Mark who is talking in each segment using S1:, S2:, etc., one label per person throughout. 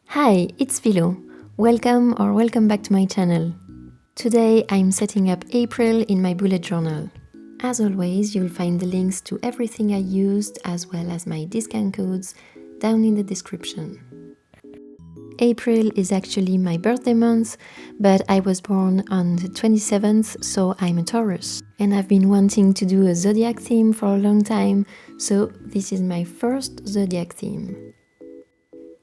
S1: Hi, it's Filo. Welcome back to my channel. Today I'm setting up April in my bullet journal. As always, you'll find the links to everything I used as well as my discount codes down in the description. April is actually my birthday month, but I was born on the 27th, so I'm a Taurus. And I've been wanting to do a zodiac theme for a long time, so this is my first zodiac theme.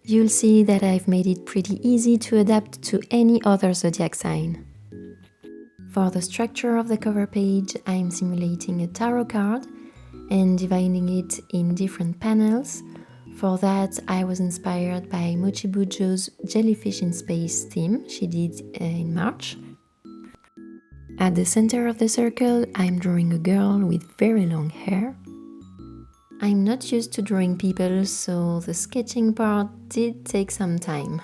S1: You'll see that I've made it pretty easy to adapt to any other zodiac sign. For the structure of the cover page, I'm simulating a tarot card and dividing it in different panels. For that, I was inspired by Bujo's Jellyfish in Space theme she did in March. At the center of the circle, I'm drawing a girl with very long hair. I'm not used to drawing people, so the sketching part did take some time.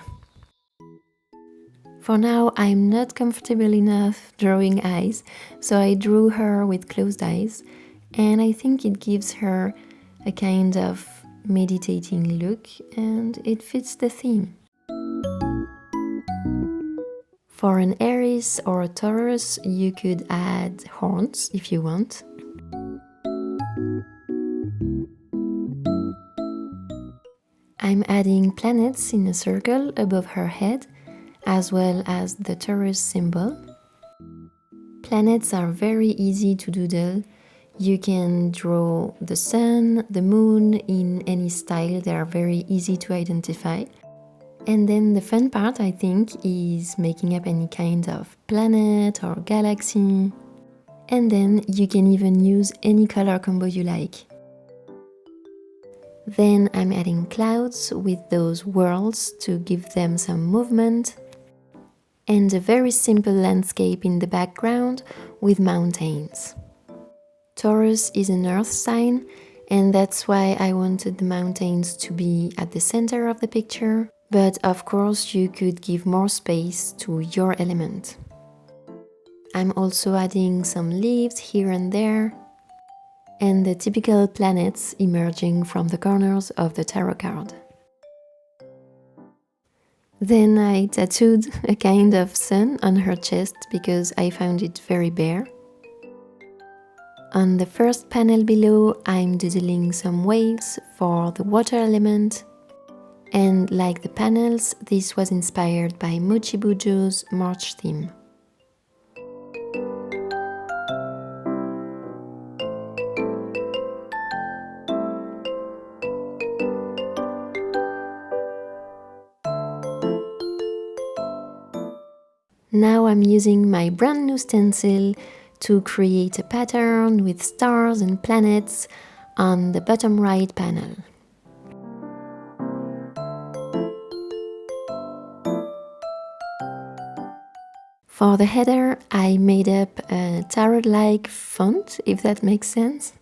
S1: For now, I'm not comfortable enough drawing eyes, so I drew her with closed eyes, and I think it gives her a kind of meditating look, and it fits the theme. For an Aries or a Taurus, you could add horns if you want. I'm adding planets in a circle above her head, as well as the Taurus symbol. Planets are very easy to doodle. You can draw the sun, the moon in any style, they are very easy to identify. And then the fun part, I think, is making up any kind of planet or galaxy. And then you can even use any color combo you like. Then I'm adding clouds with those worlds to give them some movement, and a very simple landscape in the background with mountains. Taurus is an earth sign, and that's why I wanted the mountains to be at the center of the picture, but of course you could give more space to your element. I'm also adding some leaves here and there, and the typical planets emerging from the corners of the tarot card. Then I tattooed a kind of sun on her chest because I found it very bare. On the first panel below, I'm doodling some waves for the water element, and like the panels, this was inspired by Bujo's March theme. Now I'm using my brand new stencil to create a pattern with stars and planets on the bottom right panel. For the header, I made up a tarot-like font, if that makes sense.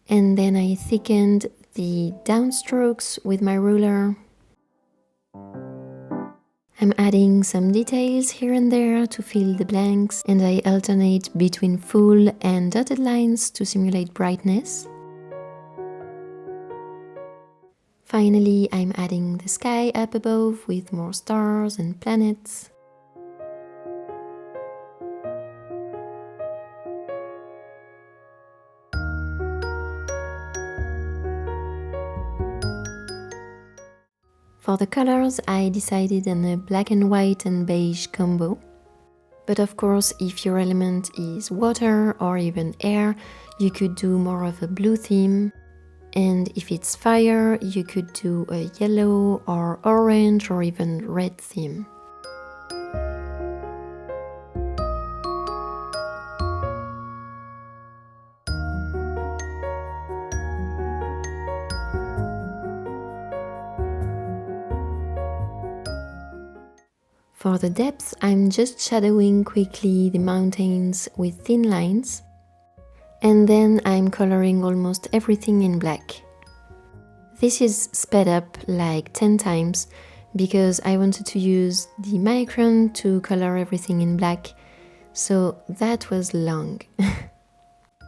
S1: And then I thickened the downstrokes with my ruler. I'm adding some details here and there to fill the blanks, and I alternate between full and dotted lines to simulate brightness. Finally, I'm adding the sky up above with more stars and planets. For the colors, I decided on a black and white and beige combo. But of course, if your element is water or even air, you could do more of a blue theme. And if it's fire, you could do a yellow or orange or even red theme. For the depth, I'm just shadowing quickly the mountains with thin lines, and then I'm coloring almost everything in black. This is sped up like 10 times because I wanted to use the micron to color everything in black, so that was long.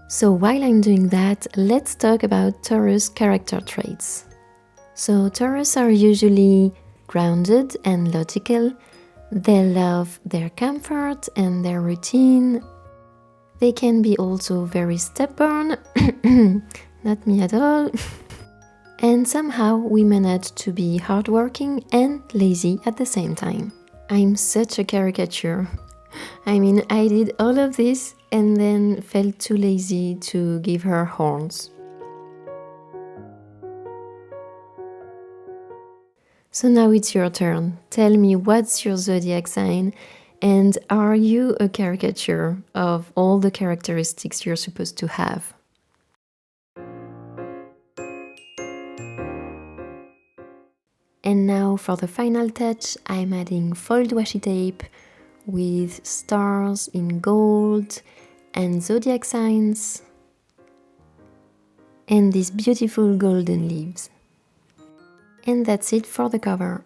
S1: So while I'm doing that, let's talk about Taurus character traits. So Taurus are usually grounded and logical. They love their comfort and their routine. They can be also very stubborn, not me at all. And somehow we manage to be hardworking and lazy at the same time. I'm such a caricature. I mean, I did all of this and then felt too lazy to give her horns. So now it's your turn. Tell me, what's your zodiac sign, and are you a caricature of all the characteristics you're supposed to have? And now for the final touch, I'm adding foiled washi tape with stars in gold and zodiac signs and these beautiful golden leaves. And that's it for the cover.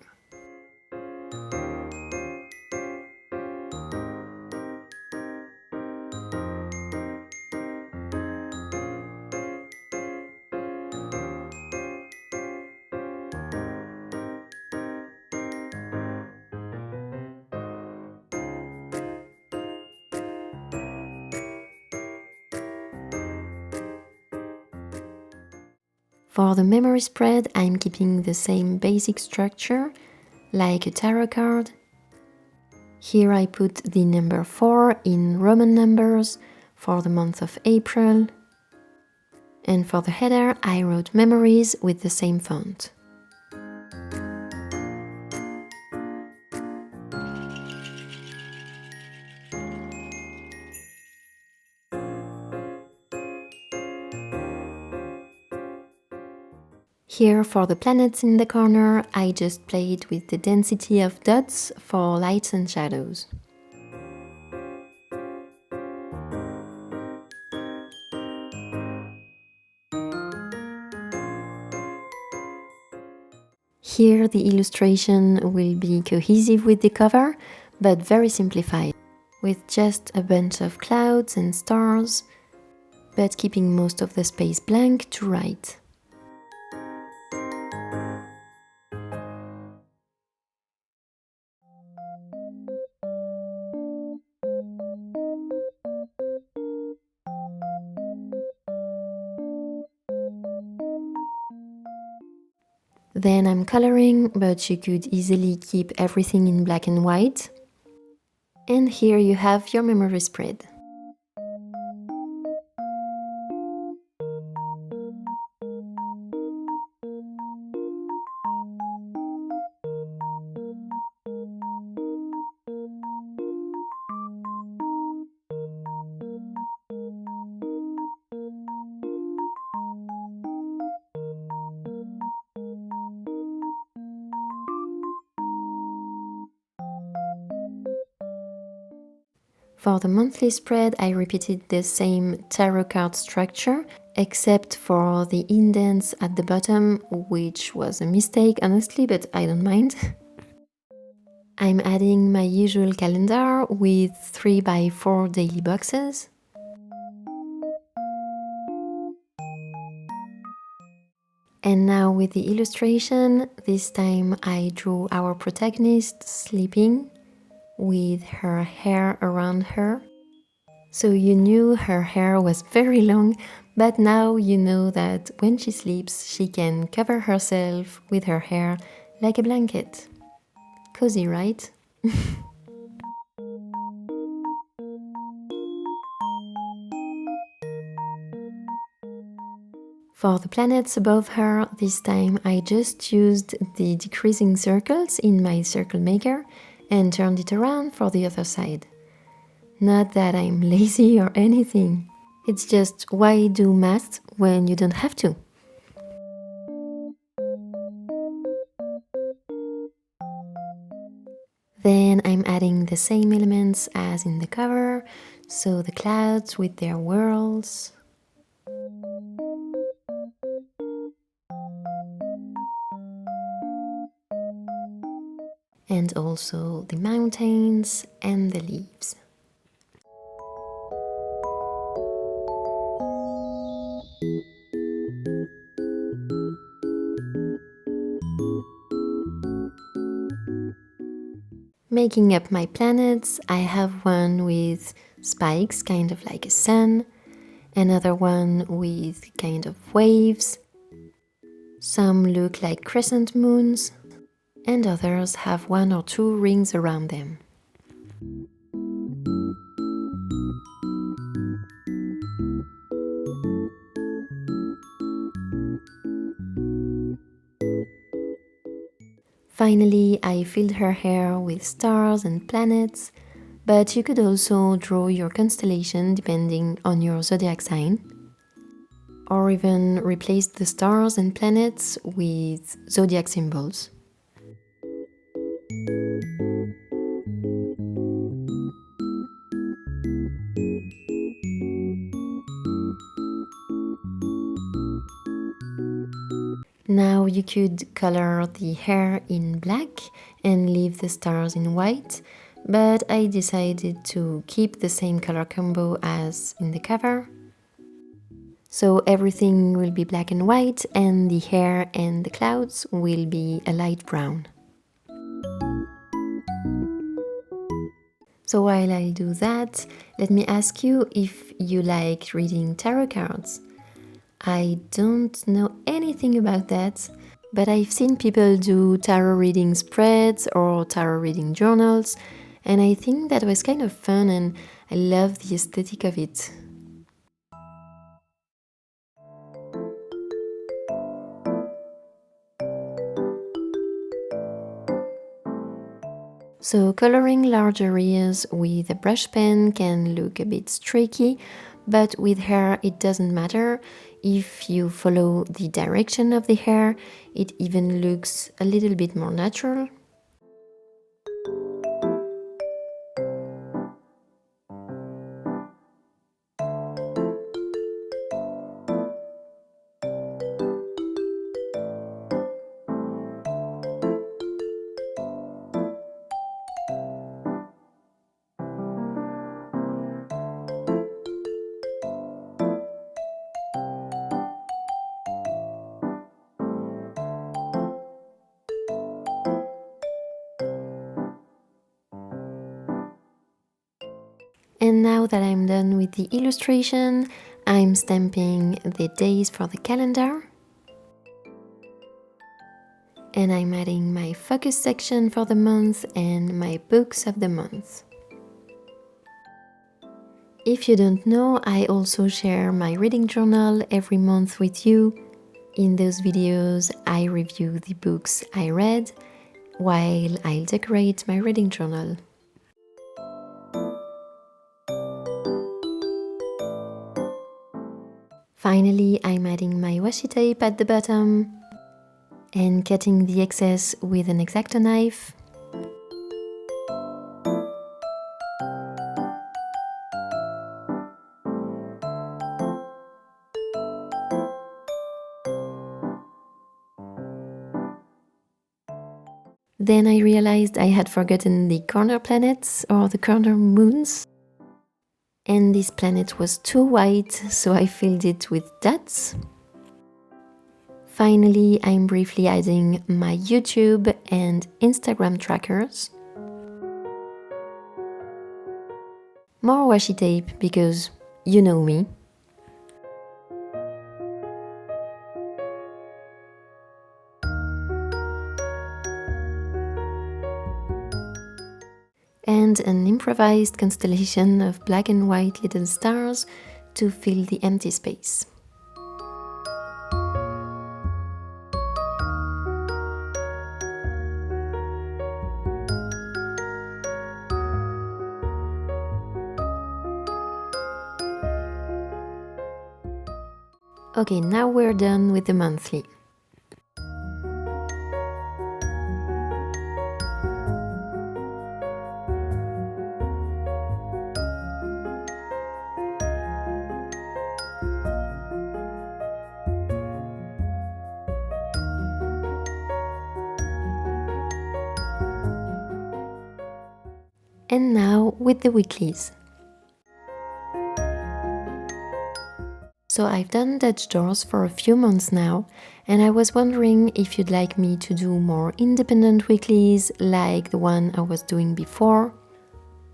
S1: For the memory spread, I'm keeping the same basic structure, like a tarot card. Here I put the number 4 in Roman numbers for the month of April. And for the header, I wrote memories with the same font. Here for the planets in the corner, I just played with the density of dots for lights and shadows. Here the illustration will be cohesive with the cover, but very simplified, with just a bunch of clouds and stars, but keeping most of the space blank to write. Then I'm coloring, but you could easily keep everything in black and white. And here you have your memory spread. For the monthly spread, I repeated the same tarot card structure, except for the indents at the bottom, which was a mistake, honestly, but I don't mind. I'm adding my usual calendar with 3 by 4 daily boxes. And now with the illustration, this time I drew our protagonist sleeping with her hair around her. So you knew her hair was very long, but now you know that when she sleeps, she can cover herself with her hair like a blanket. Cozy, right? For the planets above her, this time I just used the decreasing circles in my circle maker and turned it around for the other side. Not that I'm lazy or anything. It's just, why do math when you don't have to? Then I'm adding the same elements as in the cover, so the clouds with their whirls. And also the mountains and the leaves. making up my planets, I have one with spikes, kind of like a sun, another one with kind of waves, some look like crescent moons, and others have one or two rings around them. Finally, I filled her hair with stars and planets, but you could also draw your constellation depending on your zodiac sign, or even replace the stars and planets with zodiac symbols. Now you could color the hair in black and leave the stars in white, but I decided to keep the same color combo as in the cover. So everything will be black and white, and the hair and the clouds will be a light brown. So while I do that, let me ask you if you like reading tarot cards. I don't know anything about that, but I've seen people do tarot reading spreads or tarot reading journals, and I think that was kind of fun and I love the aesthetic of it. So coloring large areas with a brush pen can look a bit streaky, but with hair it doesn't matter. If you follow the direction of the hair, it even looks a little bit more natural. And now that I'm done with the illustration, I'm stamping the days for the calendar. And I'm adding my focus section for the month and my books of the month. If you don't know, I also share my reading journal every month with you. In those videos, I review the books I read while I decorate my reading journal. Finally, I'm adding my washi tape at the bottom and cutting the excess with an X-Acto knife. Then I realized I had forgotten the corner planets or the corner moons. And this planet was too white, so I filled it with dots. Finally, I'm briefly adding my YouTube and Instagram trackers. More washi tape because you know me. And an improvised constellation of black and white little stars to fill the empty space. Okay, now we're done with the monthly. And now with the weeklies. So I've done Dutch doors for a few months now, and I was wondering if you'd like me to do more independent weeklies like the one I was doing before,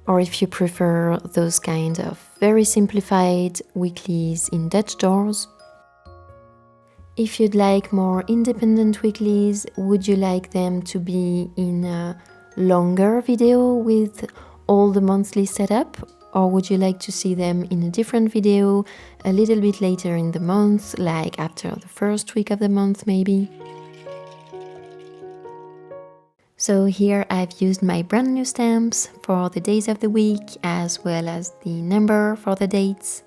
S1: or if you prefer those kind of very simplified weeklies in Dutch doors. If you'd like more independent weeklies, would you like them to be in a longer video with all the monthly setup? Or would you like to see them in a different video a little bit later in the month, like after the first week of the month maybe? So here I've used my brand new stamps for the days of the week as well as the number for the dates.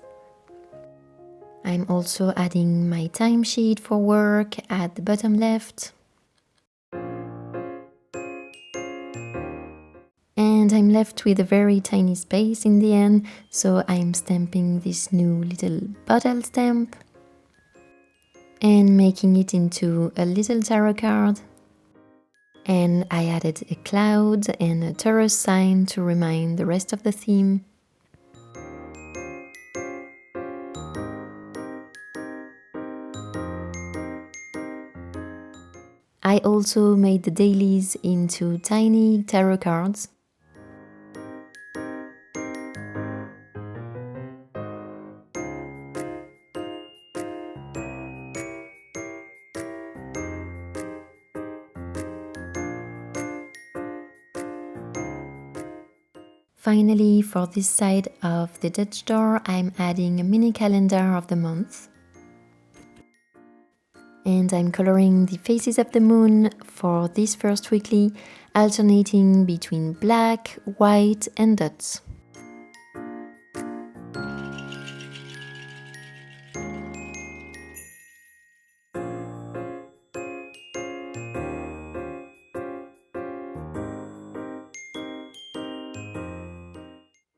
S1: I'm also adding my timesheet for work at the bottom left. And I'm left with a very tiny space in the end, so I'm stamping this new little bottle stamp and making it into a little tarot card. And I added a cloud and a Taurus sign to remind the rest of the theme. I also made the dailies into tiny tarot cards. Finally, for this side of the Dutch door, I'm adding a mini calendar of the month. And I'm coloring the faces of the moon for this first weekly, alternating between black, white and dots.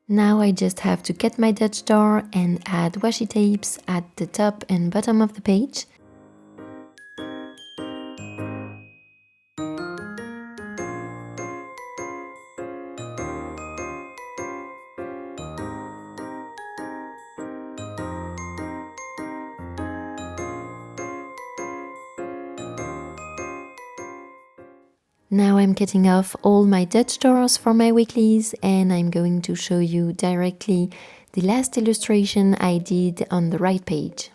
S1: Now I just have to cut my Dutch door and add washi tapes at the top and bottom of the page. Now I'm cutting off all my Dutch doors for my weeklies, and I'm going to show you directly the last illustration I did on the right page.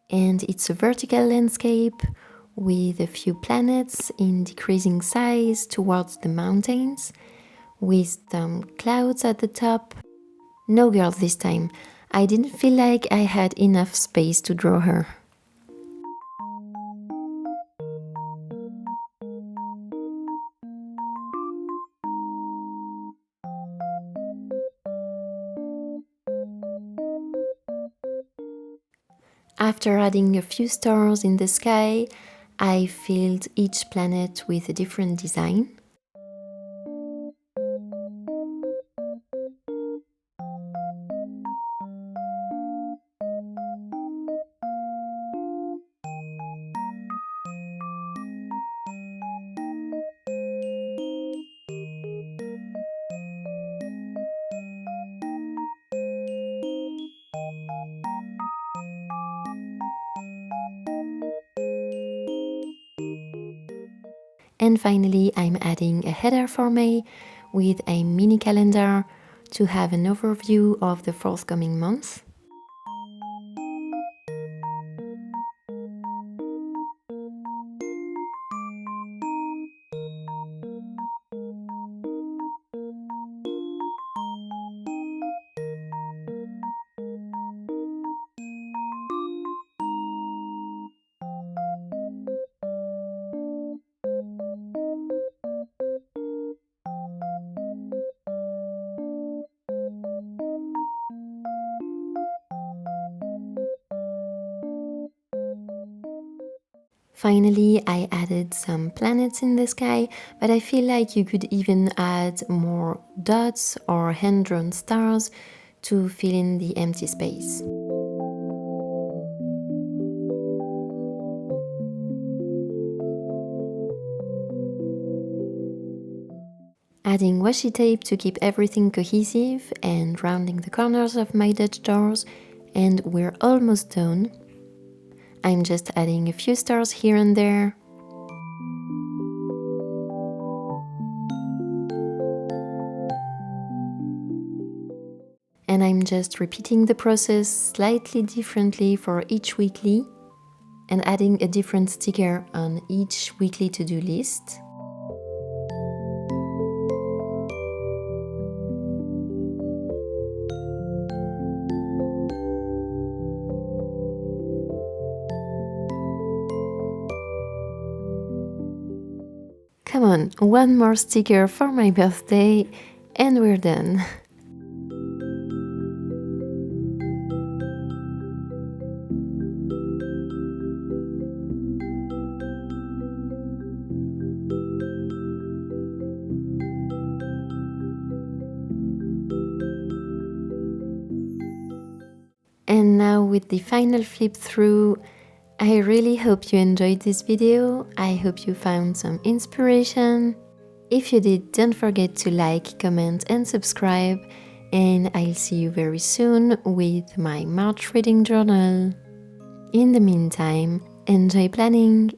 S1: And it's a vertical landscape with a few planets in decreasing size towards the mountains, with some clouds at the top. No girl this time. I didn't feel like I had enough space to draw her. After adding a few stars in the sky, I filled each planet with a different design. And finally, I'm adding a header for May with a mini calendar to have an overview of the forthcoming month. Finally, I added some planets in the sky, but I feel like you could even add more dots or hand-drawn stars to fill in the empty space. Adding washi tape to keep everything cohesive and rounding the corners of my Dutch doors, and we're almost done. I'm just adding a few stars here and there. And I'm just repeating the process slightly differently for each weekly and adding a different sticker on each weekly to-do list. Come on, one more sticker for my birthday and we're done. And now with the final flip through, I really hope you enjoyed this video. I hope you found some inspiration. If you did, don't forget to like, comment and subscribe. And I'll see you very soon with my March reading journal. In the meantime, enjoy planning